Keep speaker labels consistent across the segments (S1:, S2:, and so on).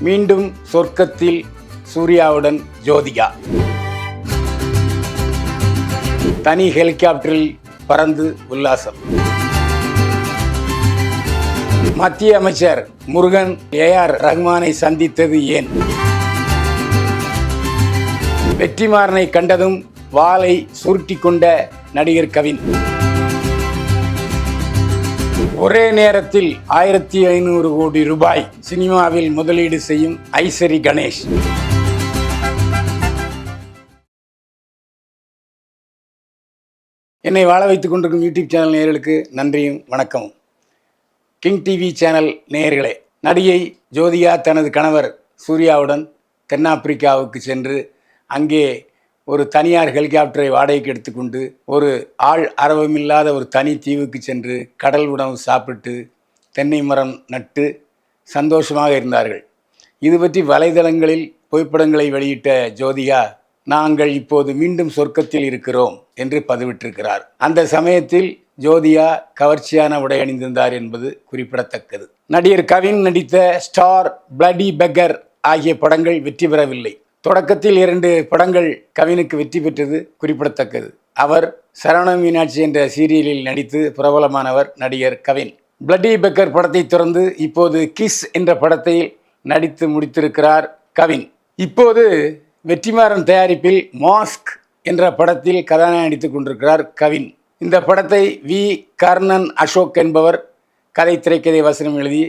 S1: மீண்டும் சொர்க்கத்தில் சூர்யாவுடன் ஜோதிகா. தனி ஹெலிகாப்டரில் பறந்து உல்லாசம். மத்திய அமைச்சர் முருகன் ஏஆர் ரஹ்மானை சந்தித்தது ஏன்? வெற்றிமாறனை கண்டதும் வாளை சுருட்டி கொண்ட நடிகர் கவின். ஒரே நேரத்தில் 1500 கோடி ரூபாய் சினிமாவில் முதலீடு செய்யும் ஐசரி கணேஷ். என்னை வாழ வைத்துக் கொண்டிருக்கும் யூடியூப் சேனல் நேயர்களுக்கு நன்றியும் வணக்கமும். கிங் டிவி சேனல் நேயர்களே, நடிகை ஜோதிகா தனது கணவர் சூர்யாவுடன் தென்னாப்பிரிக்காவுக்கு சென்று அங்கே ஒரு தனியார் ஹெலிகாப்டரை வாடகைக்கு எடுத்துக்கொண்டு ஒரு ஆள் அரவமில்லாத ஒரு தனி தீவுக்கு சென்று கடல் உணவு சாப்பிட்டு தென்னை மரம் நட்டு சந்தோஷமாக இருந்தார்கள். இது பற்றி வலைதளங்களில் புகைப்படங்களை வெளியிட்ட ஜோதிகா, நாங்கள் இப்போது மீண்டும் சொர்க்கத்தில் இருக்கிறோம் என்று பதிவிட்டிருக்கிறார். அந்த சமயத்தில் ஜோதிகா கவர்ச்சியான உடை அணிந்திருந்தார் என்பது குறிப்பிடத்தக்கது. நடிகர் கவின் நடித்த ஸ்டார், பிளடி பெக்கர் ஆகிய படங்கள் வெற்றி பெறவில்லை. தொடக்கத்தில் 2 படங்கள் கவினுக்கு வெற்றி பெற்றது குறிப்பிடத்தக்கது. அவர் சரவண மீனாட்சி என்ற சீரியலில் நடித்து பிரபலமானவர் நடிகர் கவின். பிளடி பெக்கர் படத்தை தொடர்ந்து இப்போது கிஸ் என்ற படத்தை நடித்து முடித்திருக்கிறார் கவின். இப்போது வெற்றிமாறன் தயாரிப்பில் மாஸ்க் என்ற படத்தில் கதாநாயகன் நடித்துக் கொண்டிருக்கிறார் கவின். இந்த படத்தை வி. கர்ணன் அசோக் என்பவர் கதை, திரைக்கதை, வசனம் எழுதி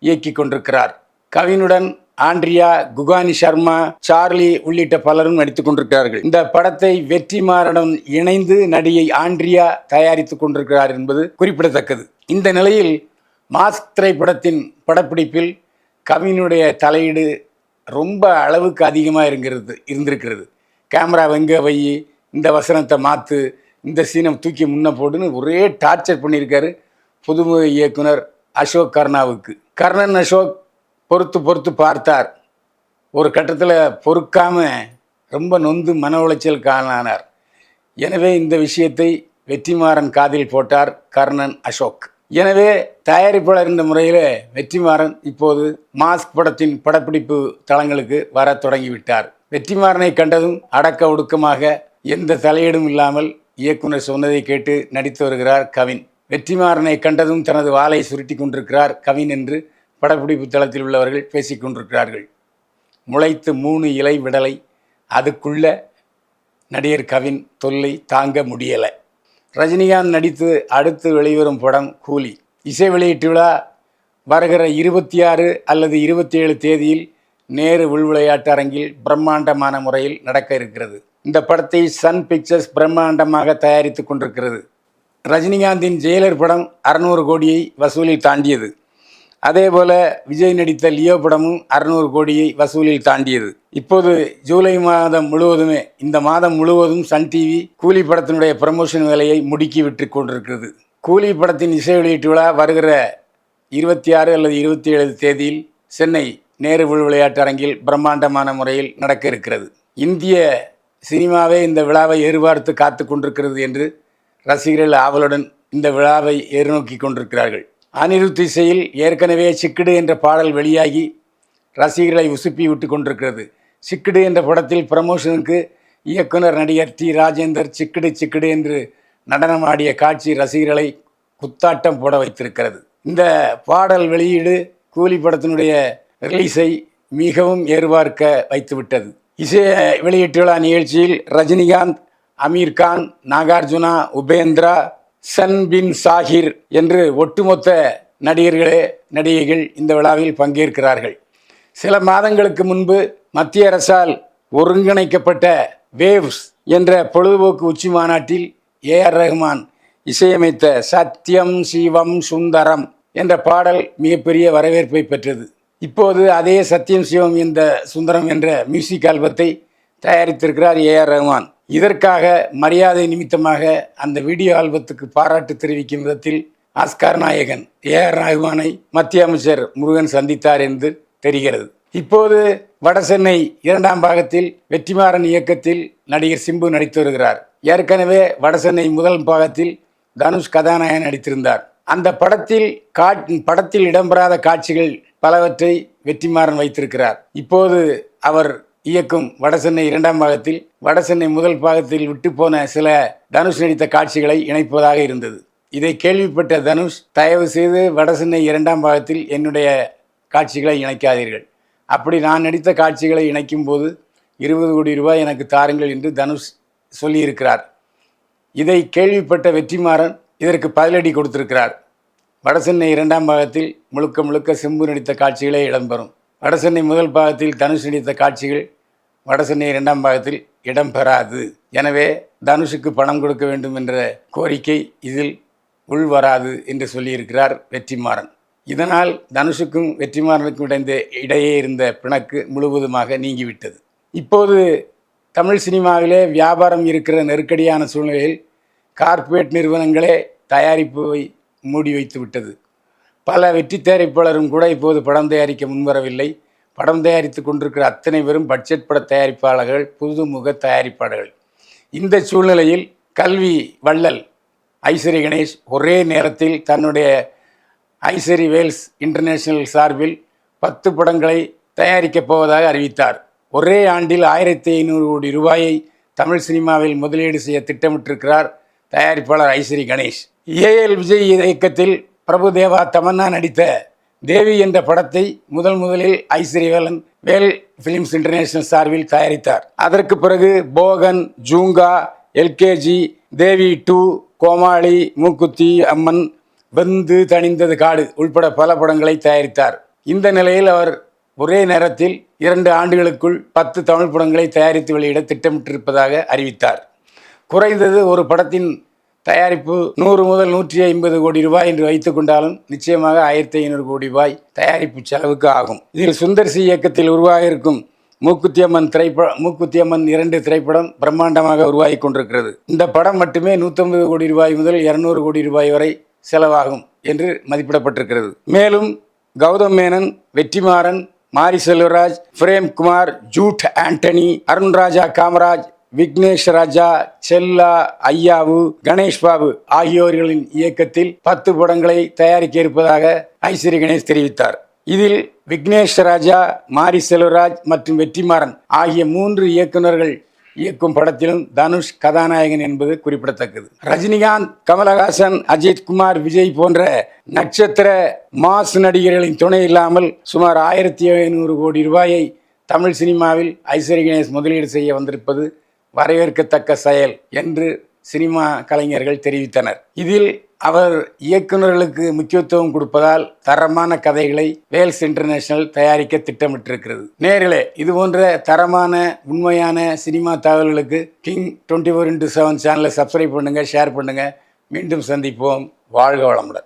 S1: இயக்கி கொண்டிருக்கிறார். கவினுடன் ஆண்ட்ரியா, குகானி சர்மா, சார்லி உள்ளிட்ட பலரும் நடித்துக் கொண்டிருக்கிறார்கள். இந்த படத்தை வெற்றிமாறனுடன் இணைந்து நடிகை ஆண்ட்ரியா தயாரித்துக் கொண்டிருக்கிறார் என்பது குறிப்பிடத்தக்கது. இந்த நிலையில் மாஸ்க் திரைப்படத்தின் படப்பிடிப்பில் கவினுடைய தலையீடு ரொம்ப அளவுக்கு அதிகமாக இருந்திருக்கிறது. கேமரா வெங்க வை, இந்த வசனத்தை மாற்று, இந்த சீனை தூக்கி முன்ன போடுன்னு ஒரே டார்ச்சர் பண்ணியிருக்காரு புதுமுக இயக்குனர் அசோக் கர்ணாவுக்கு. கர்ணன் அசோக் பொறுத்து பார்த்தார். ஒரு கட்டத்தில் பொறுக்காமல் ரொம்ப நொந்து மன உளைச்சல் காணானார். எனவே இந்த விஷயத்தை வெற்றிமாறன் காதில் போட்டார் கர்ணன் அசோக். எனவே தயாரிப்பாளர் என்ற முறையில் வெற்றிமாறன் இப்போது மாஸ்க் படத்தின் படப்பிடிப்பு தளங்களுக்கு வர தொடங்கிவிட்டார். வெற்றிமாறனை கண்டதும் அடக்க ஒடுக்கமாக எந்த தலையீடும் இல்லாமல் இயக்குனர் சொன்னதை கேட்டு நடித்து வருகிறார் கவின். வெற்றிமாறனை கண்டதும் தனது வாளை சுருட்டி கொண்டிருக்கிறார் கவின் என்று படப்பிடிப்பு தளத்தில் உள்ளவர்கள் பேசிக் கொண்டிருக்கிறார்கள். முளைத்து 3 இலை விடலை, அதுக்குள்ள நடிகர் கவின் தொல்லை தாங்க முடியலை. ரஜினிகாந்த் நடித்து அடுத்து வெளிவரும் படம் கூலி. இசை வெளியீட்டு விழா வருகிற 26 அல்லது 27 தேதியில் நேரு உள்விளையாட்டு அரங்கில் பிரம்மாண்டமான முறையில் நடக்க இருக்கிறது. இந்த படத்தை சன் பிக்சர்ஸ் பிரம்மாண்டமாக தயாரித்து கொண்டிருக்கிறது. ரஜினிகாந்தின் ஜெயிலர் படம் 600 கோடியை வசூலில் தாண்டியது. அதேபோல விஜய் நடித்த லியோ படமும் 600 கோடியை வசூலில் தாண்டியது. இப்போது ஜூலை மாதம் முழுவதுமே, இந்த மாதம் முழுவதும் சன் டிவி கூலி படத்தினுடைய ப்ரமோஷன் வேலையை முடுக்கி விட்டு கொண்டிருக்கிறது. கூலி படத்தின் இசை வெளியீட்டு விழா வருகிற 26 அல்லது 27 தேதியில் சென்னை நேரு விளையாட்டு அரங்கில் பிரம்மாண்டமான முறையில் நடக்க இருக்கிறது. இந்திய சினிமாவே இந்த விழாவை எதிர்பார்த்து காத்து கொண்டிருக்கிறது என்று ரசிகர்கள் ஆவலுடன் இந்த விழாவை எதிர்நோக்கி கொண்டிருக்கிறார்கள். அனிருத் இசையில் ஏற்கனவே சிக்கிடு என்ற பாடல் வெளியாகி ரசிகர்களை உசுப்பி விட்டு கொண்டிருக்கிறது. சிக்கிடு என்ற படத்தில் ப்ரமோஷனுக்கு இயக்குனர் நடிகர் டி. ராஜேந்தர் சிக்கிடு சிக்கிடு என்று நடனமாடிய காட்சி ரசிகர்களை குத்தாட்டம் போட வைத்திருக்கிறது. இந்த பாடல் வெளியீடு கூலி படத்தினுடைய ரிலீஸை மிகவும் எதிர்பார்க்க வைத்துவிட்டது. இசை வெளியீட்டு விழா நிகழ்ச்சியில் ரஜினிகாந்த், அமீர்கான், நாகார்ஜுனா, உபேந்திரா, சன் பின் சாஹிர் என்று ஒட்டுமொத்த நடிகைகள் இந்த விழாவில் பங்கேற்கிறார்கள். சில மாதங்களுக்கு முன்பு மத்திய அரசால் ஒருங்கிணைக்கப்பட்ட வேவ்ஸ் என்ற பொழுதுபோக்கு உச்சி மாநாட்டில் ஏஆர் ரஹ்மான் இசையமைத்த சத்யம் சிவம் சுந்தரம் என்ற பாடல் மிகப்பெரிய வரவேற்பை பெற்றது. இப்போது அதே சத்யம் சிவம் என்ற சுந்தரம் என்ற மியூசிக் ஆல்பத்தை தயாரித்திருக்கிறார் ஏஆர் ரஹ்மான். இதற்காக மரியாதை நிமித்தமாக அந்த வீடியோ ஆல்பத்துக்கு பாராட்டு தெரிவிக்கும் விதத்தில் ஆஸ்கார் நாயகன் ஏஆர் ரஹ்மானை மத்திய அமைச்சர் முருகன் சந்தித்தார் என்று தெரிகிறது. இப்போது வடசென்னை 2ஆம் பாகத்தில் வெற்றிமாறன் இயக்கத்தில் நடிகர் சிம்பு நடித்து வருகிறார். ஏற்கனவே வடசென்னை 1 பாகத்தில் தனுஷ் கதாநாயகன் நடித்திருந்தார். அந்த படத்தில் இடம்பெறாத காட்சிகள் பலவற்றை வெற்றிமாறன் வைத்திருக்கிறார். இப்போது அவர் இயக்கும் வடசென்னை 2ஆம் பாகத்தில் வடசென்னை முதல் பாகத்தில் விட்டு போன சில தனுஷ் நடித்த காட்சிகளை இணைப்பதாக இருந்தது. இதை கேள்விப்பட்ட தனுஷ், தயவு செய்து வடசென்னை 2ஆம் பாகத்தில் என்னுடைய காட்சிகளை இணைக்காதீர்கள், அப்படி நான் நடித்த காட்சிகளை இணைக்கும் போது 20 கோடி ரூபாய் எனக்கு தாருங்கள் என்று தனுஷ் சொல்லியிருக்கிறார். இதை கேள்விப்பட்ட வெற்றிமாறன் இதற்கு பதிலடி கொடுத்திருக்கிறார். வடசென்னை 2ஆம் பாகத்தில் முழுக்க முழுக்க சிம்பு நடித்த காட்சிகளே இடம்பெறும். வடசென்னை முதல் பாகத்தில் தனுஷ் நடித்த காட்சிகள் வடசென்னை 2ஆம் பாகத்தில் இடம்பெறாது. எனவே தனுஷுக்கு பணம் கொடுக்க வேண்டும் என்ற கோரிக்கை இதில் உள்வராது என்று சொல்லியிருக்கிறார் வெற்றிமாறன். இதனால் தனுஷுக்கும் வெற்றிமாறனுக்கும் இடையே இருந்த பிணக்கு முழுவதுமாக நீங்கிவிட்டது. இப்போது தமிழ் சினிமாவிலே வியாபாரம் இருக்கிற நெருக்கடியான சூழ்நிலையில் கார்ப்பரேட் நிறுவனங்களே தயாரிப்பை மூடி வைத்து விட்டது. பல வெற்றி தயாரிப்பாளரும் கூட இப்போது படம் தயாரிக்க முன்வரவில்லை. படம் தயாரித்து கொண்டிருக்கிற அத்தனை பேரும் பட்ஜெட் பட தயாரிப்பாளர்கள், புதுமுக தயாரிப்பாளர்கள். இந்த சூழ்நிலையில் கல்வி வள்ளல் ஐஸ்வரி கணேஷ் ஒரே நேரத்தில் தன்னுடைய ஐஸ்வரி வேல்ஸ் இன்டர்நேஷனல் சார்பில் 10 படங்களை தயாரிக்கப் போவதாக அறிவித்தார். ஒரே ஆண்டில் 1500 கோடி ரூபாயை தமிழ் சினிமாவில் முதலீடு செய்ய திட்டமிட்டிருக்கிறார் தயாரிப்பாளர் ஐஸ்வரி கணேஷ். ஏஎல் விஜய் இயக்கத்தில் பிரபுதேவா, தமன்னா நடித்த தேவி என்ற படத்தை முதலில் ஐஸ்வரி வேல் ஃபிலிம்ஸ் இன்டர்நேஷனல் சார்பில் தயாரித்தார். அதற்கு பிறகு போகன், ஜூங்கா, எல்கேஜி, தேவி 2, கோமாளி, மூக்குத்தி அம்மன், வெந்து தணிந்தது காடு உள்பட பல படங்களை தயாரித்தார். இந்த நிலையில் அவர் ஒரே நேரத்தில் 2 ஆண்டுகளுக்குள் 10 தமிழ் படங்களை தயாரித்து வெளியிட திட்டமிட்டிருப்பதாக அறிவித்தார். குறைந்தது ஒரு படத்தின் தயாரிப்பு 100 முதல் 150 கோடி ரூபாய் என்று வைத்துக் கொண்டாலும் நிச்சயமாக 1500 கோடி ரூபாய் தயாரிப்பு செலவுக்கு ஆகும். இதில் சுந்தர் சி இயக்கத்தில் உருவாக இருக்கும் மூக்குத்தி அம்மன் 2 திரைப்படம் பிரம்மாண்டமாக உருவாகி கொண்டிருக்கிறது. இந்த படம் மட்டுமே 150 கோடி ரூபாய் முதல் 200 கோடி ரூபாய் வரை செலவாகும் என்று மதிப்பிடப்பட்டிருக்கிறது. மேலும் கௌதம் மேனன், வெற்றிமாறன், மாரி செல்வராஜ், பிரேம்குமார், ஜூட் ஆண்டனி, அருண்ராஜா காமராஜ், விக்னேஷ் ராஜா, செல்லா, ஐயாவு, கணேஷ் பாபு ஆகியோர்களின் இயக்கத்தில் 10 படங்களை தயாரிக்க இருப்பதாக ஐஸ்வரி கணேஷ் தெரிவித்தார். இதில் விக்னேஷ் ராஜா, மாரி செல்வராஜ் மற்றும் வெற்றிமாறன் ஆகிய 3 இயக்குநர்கள் இயக்கும் படத்திலும் தனுஷ் கதாநாயகன் என்பது குறிப்பிடத்தக்கது. ரஜினிகாந்த், கமலஹாசன், அஜித் குமார், விஜய் போன்ற நட்சத்திர மாஸ் நடிகர்களின் துணை இல்லாமல் சுமார் 1500 கோடி ரூபாயை தமிழ் சினிமாவில் ஐஸ்வரி கணேஷ் முதலீடு செய்ய வந்திருப்பது வரவேற்கத்தக்க செயல் என்று சினிமா கலைஞர்கள் தெரிவித்தனர். இதில் அவர் இயக்குநர்களுக்கு முக்கியத்துவம் கொடுப்பதால் தரமான கதைகளை வேல்ஸ் இன்டர்நேஷனல் தயாரிக்க திட்டமிட்டிருக்கிறது. நேர்களே, இதுபோன்ற தரமான உண்மையான சினிமா தகவல்களுக்கு கிங் 24x7 சேனலை சப்ஸ்கிரைப் பண்ணுங்கள், ஷேர் பண்ணுங்கள். மீண்டும் சந்திப்போம். வாழ்க வளமுடன்.